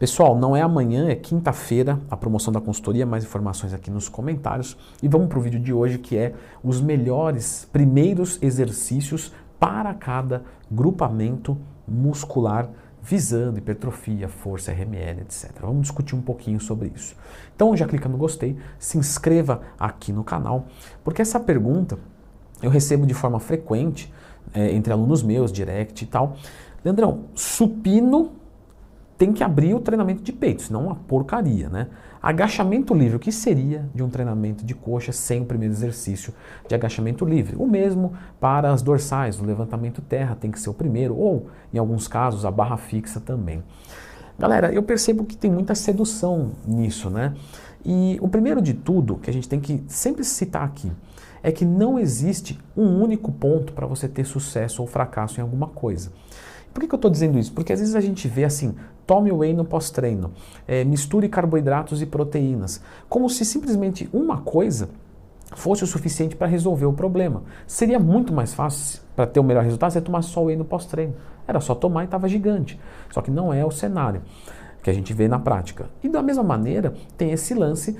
Pessoal, não é amanhã, é quinta-feira, a promoção da consultoria, mais informações aqui nos comentários. E vamos para o vídeo de hoje, que é os melhores primeiros exercícios para cada grupamento muscular, visando hipertrofia, força, RML, etc. Vamos discutir um pouquinho sobre isso. Então já clica no gostei, se inscreva aqui no canal, porque essa pergunta eu recebo de forma frequente entre alunos meus, direct e tal. Leandrão, supino tem que abrir o treinamento de peito, senão é uma porcaria, né? Agachamento livre, o que seria de um treinamento de coxa sem o primeiro exercício de agachamento livre? O mesmo para as dorsais, o levantamento terra tem que ser o primeiro, ou em alguns casos a barra fixa também. Galera, eu percebo que tem muita sedução nisso, né? E o primeiro de tudo, que a gente tem que sempre citar aqui, é que não existe um único ponto para você ter sucesso ou fracasso em alguma coisa. Por que eu estou dizendo isso? Porque às vezes a gente vê assim, tome whey no pós-treino, misture carboidratos e proteínas, como se simplesmente uma coisa fosse o suficiente para resolver o problema. Seria muito mais fácil para ter o melhor resultado você tomar só whey no pós-treino. Era só tomar e estava gigante. Só que não é o cenário que a gente vê na prática. E da mesma maneira, tem esse lance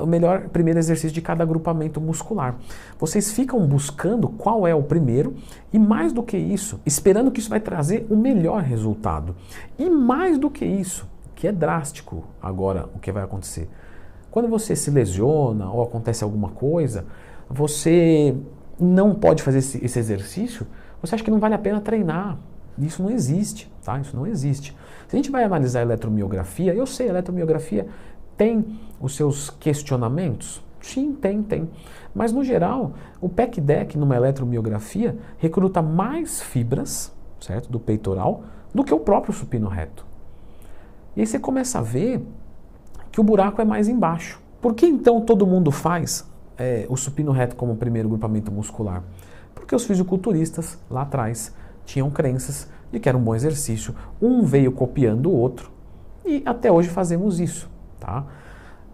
o melhor primeiro exercício de cada agrupamento muscular. Vocês ficam buscando qual é o primeiro e mais do que isso, esperando que isso vai trazer o melhor resultado. E mais do que isso, que é drástico agora o que vai acontecer. Quando você se lesiona ou acontece alguma coisa, você não pode fazer esse exercício, você acha que não vale a pena treinar. Isso não existe, tá? Isso não existe. Se a gente vai analisar a eletromiografia, eu sei, a eletromiografia tem os seus questionamentos? Sim, tem. Mas no geral, o PEC-DEC numa eletromiografia recruta mais fibras, certo, do peitoral, do que o próprio supino reto. E aí você começa a ver que o buraco é mais embaixo. Por que então todo mundo faz o supino reto como primeiro grupamento muscular? Porque os fisiculturistas lá atrás tinham crenças de que era um bom exercício, um veio copiando o outro e até hoje fazemos isso, tá?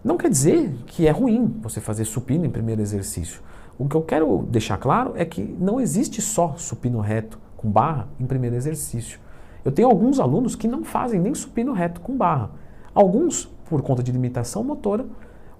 Não quer dizer que é ruim você fazer supino em primeiro exercício. O que eu quero deixar claro é que não existe só supino reto com barra em primeiro exercício. Eu tenho alguns alunos que não fazem nem supino reto com barra. Alguns por conta de limitação motora,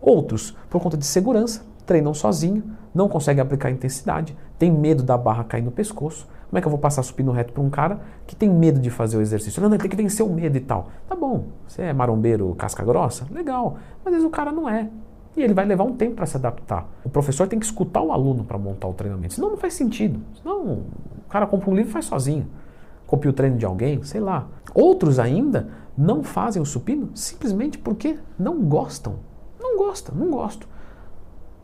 outros por conta de segurança, treinam sozinho, não conseguem aplicar intensidade, tem medo da barra cair no pescoço. Como é que eu vou passar supino reto para um cara que tem medo de fazer o exercício? Não, tem que vencer o medo e tal. Tá bom, você é marombeiro casca grossa? Legal, mas às vezes o cara não é. E ele vai levar um tempo para se adaptar. O professor tem que escutar o aluno para montar o treinamento, senão não faz sentido. Senão o cara compra um livro e faz sozinho. Copia o treino de alguém, sei lá. Outros ainda não fazem o supino simplesmente porque não gostam. Não gosto.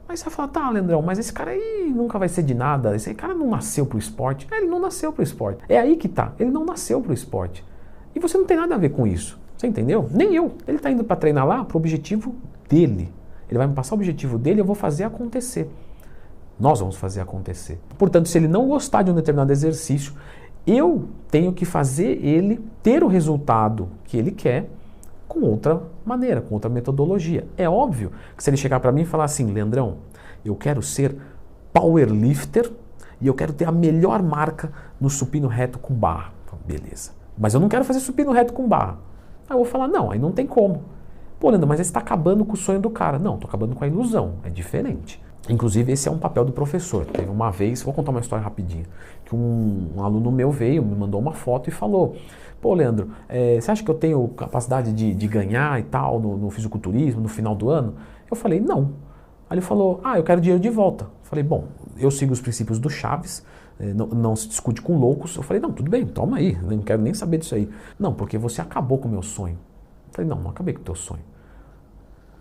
Aí você vai falar, tá, Leandrão, mas esse cara aí nunca vai ser de nada, esse cara não nasceu pro esporte. Ele não nasceu pro esporte. É aí que tá, ele não nasceu pro esporte. E você não tem nada a ver com isso, você entendeu? Nem eu. Ele tá indo para treinar lá pro objetivo dele. Ele vai me passar o objetivo dele e eu vou fazer acontecer. Nós vamos fazer acontecer. Portanto, se ele não gostar de um determinado exercício, eu tenho que fazer ele ter o resultado que ele quer com outra maneira, com outra metodologia. É óbvio que se ele chegar para mim e falar assim, Leandrão, eu quero ser powerlifter e eu quero ter a melhor marca no supino reto com barra. Beleza. Mas eu não quero fazer supino reto com barra. Aí eu vou falar, não, aí não tem como. Pô, Leandro, mas você está acabando com o sonho do cara. Não, estou acabando com a ilusão. É diferente. Inclusive, esse é um papel do professor. Teve uma vez, vou contar uma história rapidinho, que um aluno meu veio, me mandou uma foto e falou, pô, Leandro, você acha que eu tenho capacidade de ganhar e tal no fisiculturismo no final do ano? Eu falei, não. Aí ele falou, eu quero dinheiro de volta. Eu falei, bom, eu sigo os princípios do Chaves, não se discute com loucos. Eu falei, não, tudo bem, toma aí, não quero nem saber disso aí. Não, porque você acabou com o meu sonho. Eu falei, não acabei com o teu sonho.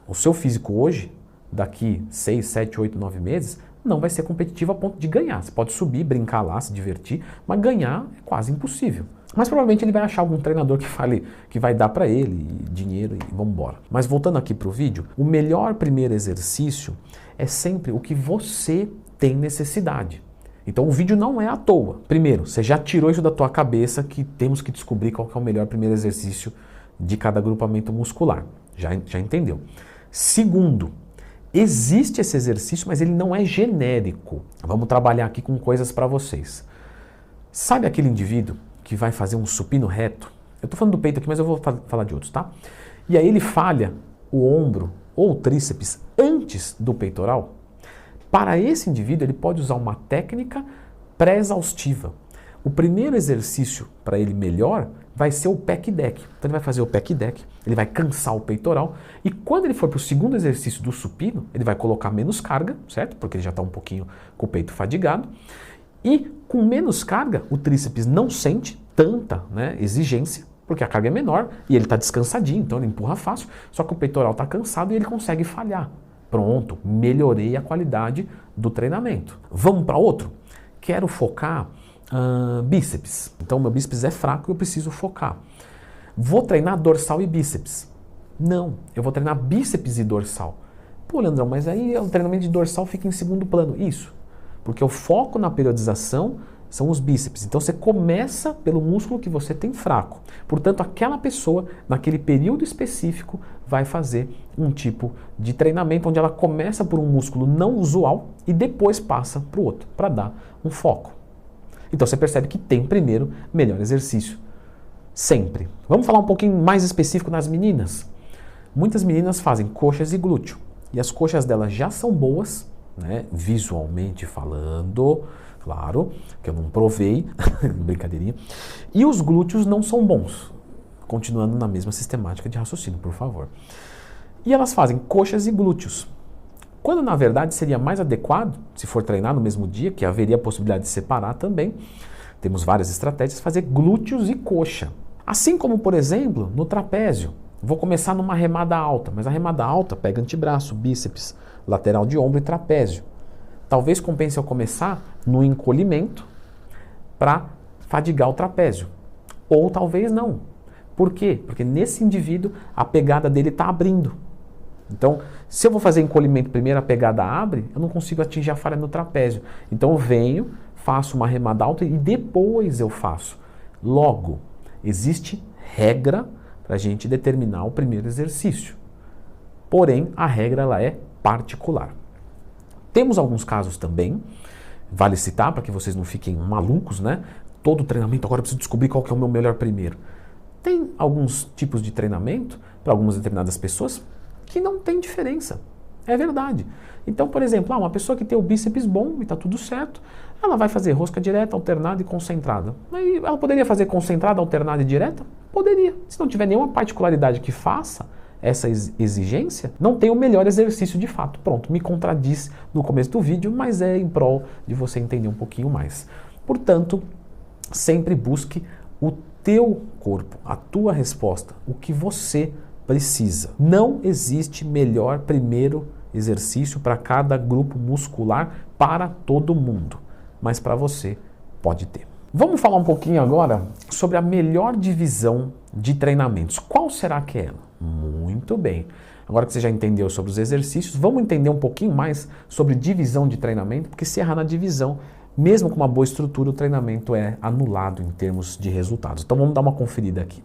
O seu físico hoje, daqui 6, 7, 8, 9 meses, não vai ser competitivo a ponto de ganhar. Você pode subir, brincar lá, se divertir, mas ganhar é quase impossível. Mas provavelmente ele vai achar algum treinador que fale que vai dar para ele dinheiro e vamos embora. Mas voltando aqui para o vídeo, o melhor primeiro exercício é sempre o que você tem necessidade. Então o vídeo não é à toa. Primeiro, você já tirou isso da tua cabeça que temos que descobrir qual que é o melhor primeiro exercício de cada agrupamento muscular. Já entendeu. Segundo, existe esse exercício, mas ele não é genérico. Vamos trabalhar aqui com coisas para vocês. Sabe aquele indivíduo que vai fazer um supino reto Eu estou falando do peito aqui, mas eu vou falar de outros, tá? E aí ele falha o ombro ou o tríceps antes do peitoral. Para esse indivíduo, ele pode usar uma técnica pré-exaustiva. O primeiro exercício para ele melhor vai ser o pec deck. Então ele vai fazer o pec deck, ele vai cansar o peitoral e quando ele for para o segundo exercício do supino, ele vai colocar menos carga, certo? Porque ele já está um pouquinho com o peito fadigado. E com menos carga, o tríceps não sente tanta, né, exigência, porque a carga é menor e ele está descansadinho, então ele empurra fácil, só que o peitoral está cansado e ele consegue falhar. Pronto, melhorei a qualidade do treinamento. Vamos para outro? Quero focar bíceps. Então meu bíceps é fraco e eu preciso focar. Vou treinar dorsal e bíceps. Não, eu vou treinar bíceps e dorsal. Pô, Leandrão, mas aí o treinamento de dorsal fica em segundo plano. Isso, porque o foco na periodização são os bíceps. Então você começa pelo músculo que você tem fraco. Portanto, aquela pessoa, naquele período específico, vai fazer um tipo de treinamento onde ela começa por um músculo não usual e depois passa para o outro, para dar um foco. Então você percebe que tem primeiro melhor exercício. Sempre. Vamos falar um pouquinho mais específico nas meninas. Muitas meninas fazem coxas e glúteo. E as coxas delas já são boas, né, visualmente falando, claro, que eu não provei, brincadeirinha. E os glúteos não são bons. Continuando na mesma sistemática de raciocínio, por favor. E elas fazem coxas e glúteos. Quando na verdade seria mais adequado, se for treinar no mesmo dia, que haveria a possibilidade de separar também, temos várias estratégias, fazer glúteos e coxa. Assim como, por exemplo, no trapézio. Vou começar numa remada alta, mas a remada alta pega antebraço, bíceps, lateral de ombro e trapézio. Talvez compense eu começar no encolhimento para fadigar o trapézio. Ou talvez não. Por quê? Porque nesse indivíduo a pegada dele está abrindo. Então, se eu vou fazer encolhimento primeiro, a pegada abre, eu não consigo atingir a falha no trapézio. Então eu venho, faço uma remada alta e depois eu faço. Logo, existe regra para a gente determinar o primeiro exercício. Porém, a regra ela é particular. Temos alguns casos também, vale citar para que vocês não fiquem malucos, né? Todo treinamento, agora eu preciso descobrir qual que é o meu melhor primeiro. Tem alguns tipos de treinamento para algumas determinadas pessoas que não tem diferença. É verdade. Então, por exemplo, uma pessoa que tem o bíceps bom e está tudo certo, ela vai fazer rosca direta, alternada e concentrada. Aí ela poderia fazer concentrada, alternada e direta? Poderia. Se não tiver nenhuma particularidade que faça essa exigência, não tem o melhor exercício de fato. Pronto, me contradiz no começo do vídeo, mas é em prol de você entender um pouquinho mais. Portanto, sempre busque o teu corpo, a tua resposta, o que você precisa. Não existe melhor primeiro exercício para cada grupo muscular para todo mundo, mas para você pode ter. Vamos falar um pouquinho agora sobre a melhor divisão de treinamentos. Qual será que é ela? Muito bem. Agora que você já entendeu sobre os exercícios, vamos entender um pouquinho mais sobre divisão de treinamento, porque se errar na divisão, mesmo com uma boa estrutura, o treinamento é anulado em termos de resultados. Então vamos dar uma conferida aqui.